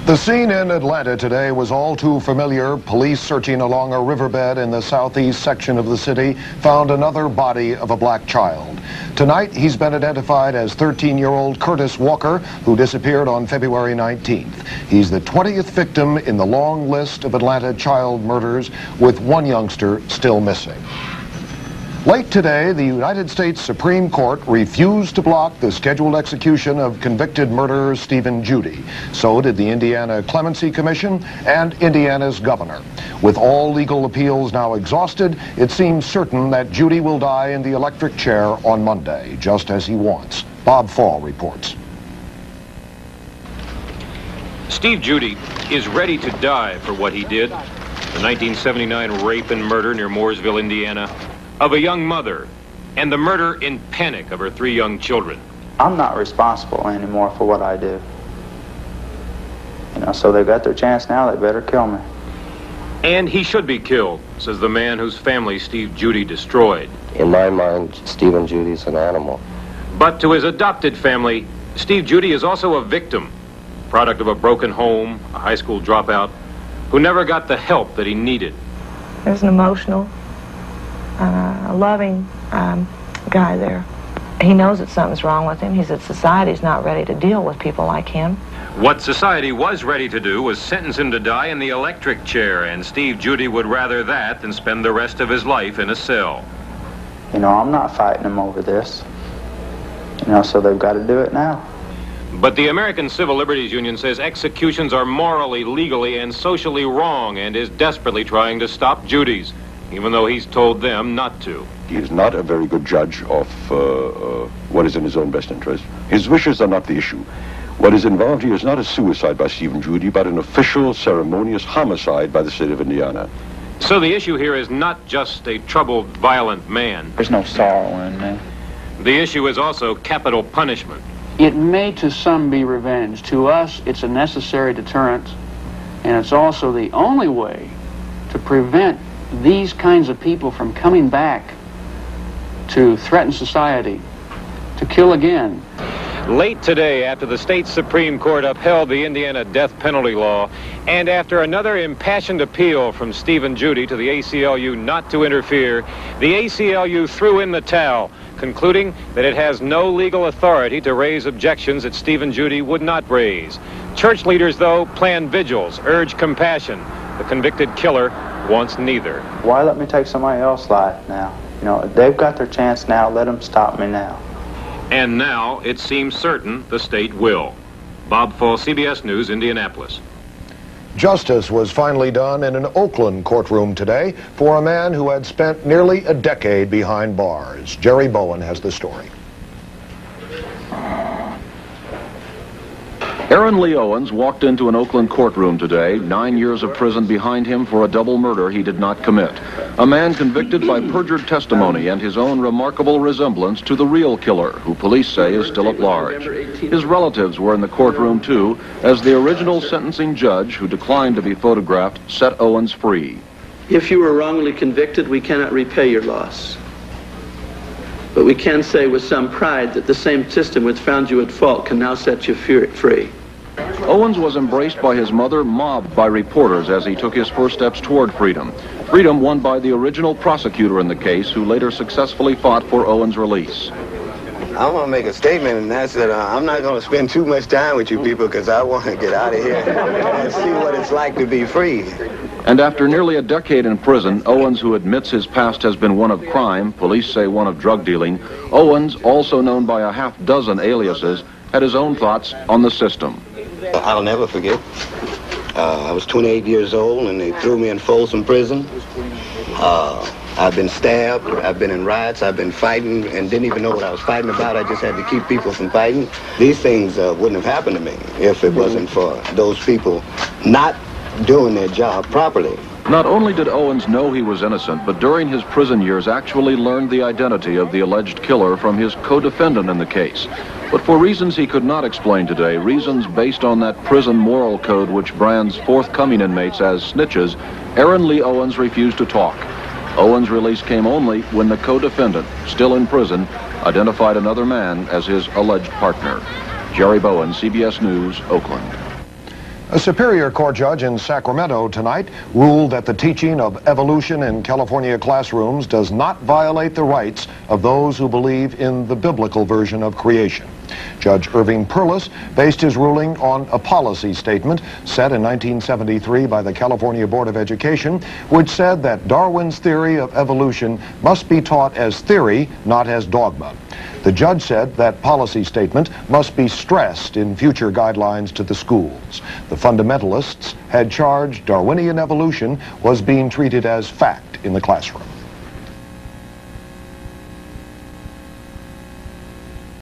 The scene in Atlanta today was all too familiar. Police searching along a riverbed in the southeast section of the city found another body of a black child. Tonight, he's been identified as 13-year-old Curtis Walker, who disappeared on February 19th. He's the 20th victim in the long list of Atlanta child murders, with one youngster still missing. Late today, the United States Supreme Court refused to block the scheduled execution of convicted murderer Stephen Judy. So did the Indiana Clemency Commission and Indiana's governor. With all legal appeals now exhausted, it seems certain that Judy will die in the electric chair on Monday, just as he wants. Bob Fall reports. Steve Judy is ready to die for what he did. The 1979 rape and murder near Mooresville, Indiana, of a young mother, and the murder in panic of her 3 young children. I'm not responsible anymore for what I do. So they've got their chance now, they better kill me. And he should be killed, says the man whose family Steve Judy destroyed. In my mind, Stephen Judy's an animal. But to his adopted family, Steve Judy is also a victim, product of a broken home, a high school dropout, who never got the help that he needed. There's an emotional, a loving guy there. He knows that something's wrong with him. He said society's not ready to deal with people like him. What society was ready to do was sentence him to die in the electric chair, and Steve Judy would rather that than spend the rest of his life in a cell. I'm not fighting them over this. So they've got to do it now. But the American Civil Liberties Union says executions are morally, legally, and socially wrong, and is desperately trying to stop Judy's, even though he's told them not to. He is not a very good judge of what is in his own best interest. His wishes are not the issue. What is involved here is not a suicide by Stephen Judy, but an official, ceremonious homicide by the state of Indiana. So the issue here is not just a troubled, violent man. There's no sorrow in me. The issue is also capital punishment. It may to some be revenge. To us, it's a necessary deterrent, and it's also the only way to prevent these kinds of people from coming back to threaten society, to kill again. Late today, after the state Supreme Court upheld the Indiana death penalty law, and after another impassioned appeal from Stephen Judy to the ACLU not to interfere, the ACLU threw in the towel, concluding that it has no legal authority to raise objections that Stephen Judy would not raise. Church leaders, though, plan vigils, urge compassion. The convicted killer wants neither. Why let me take somebody else's life now? They've got their chance now. Let them stop me now. And now it seems certain the state will. Bob Fall, CBS News, Indianapolis. Justice was finally done in an Oakland courtroom today for a man who had spent nearly a decade behind bars. Jerry Bowen has the story. Aaron Lee Owens walked into an Oakland courtroom today, 9 years of prison behind him for a double murder he did not commit. A man convicted by perjured testimony and his own remarkable resemblance to the real killer, who police say is still at large. His relatives were in the courtroom too, as the original sentencing judge, who declined to be photographed, set Owens free. If you were wrongly convicted, we cannot repay your loss. But we can say with some pride that the same system which found you at fault can now set you free. Owens was embraced by his mother, mobbed by reporters as he took his first steps toward freedom. Freedom won by the original prosecutor in the case, who later successfully fought for Owens' release. I want to make a statement, and that's that I'm not going to spend too much time with you people, because I want to get out of here and see what it's like to be free. And after nearly a decade in prison, Owens, who admits his past has been one of crime, police say one of drug dealing, Owens, also known by a half-dozen aliases, had his own thoughts on the system. I'll never forget. I was 28 years old, and they threw me in Folsom Prison. I've been stabbed, I've been in riots, I've been fighting, and didn't even know what I was fighting about. I just had to keep people from fighting. These things wouldn't have happened to me if it wasn't for those people not doing their job properly. Not only did Owens know he was innocent, but during his prison years actually learned the identity of the alleged killer from his co-defendant in the case. But for reasons he could not explain today, reasons based on that prison moral code which brands forthcoming inmates as snitches, Aaron Lee Owens refused to talk. Owens' release came only when the co-defendant, still in prison, identified another man as his alleged partner. Jerry Bowen, CBS News, Oakland. A Superior Court judge in Sacramento tonight ruled that the teaching of evolution in California classrooms does not violate the rights of those who believe in the biblical version of creation. Judge Irving Perlis based his ruling on a policy statement set in 1973 by the California Board of Education, which said that Darwin's theory of evolution must be taught as theory, not as dogma. The judge said that policy statement must be stressed in future guidelines to the schools. The fundamentalists had charged Darwinian evolution was being treated as fact in the classroom.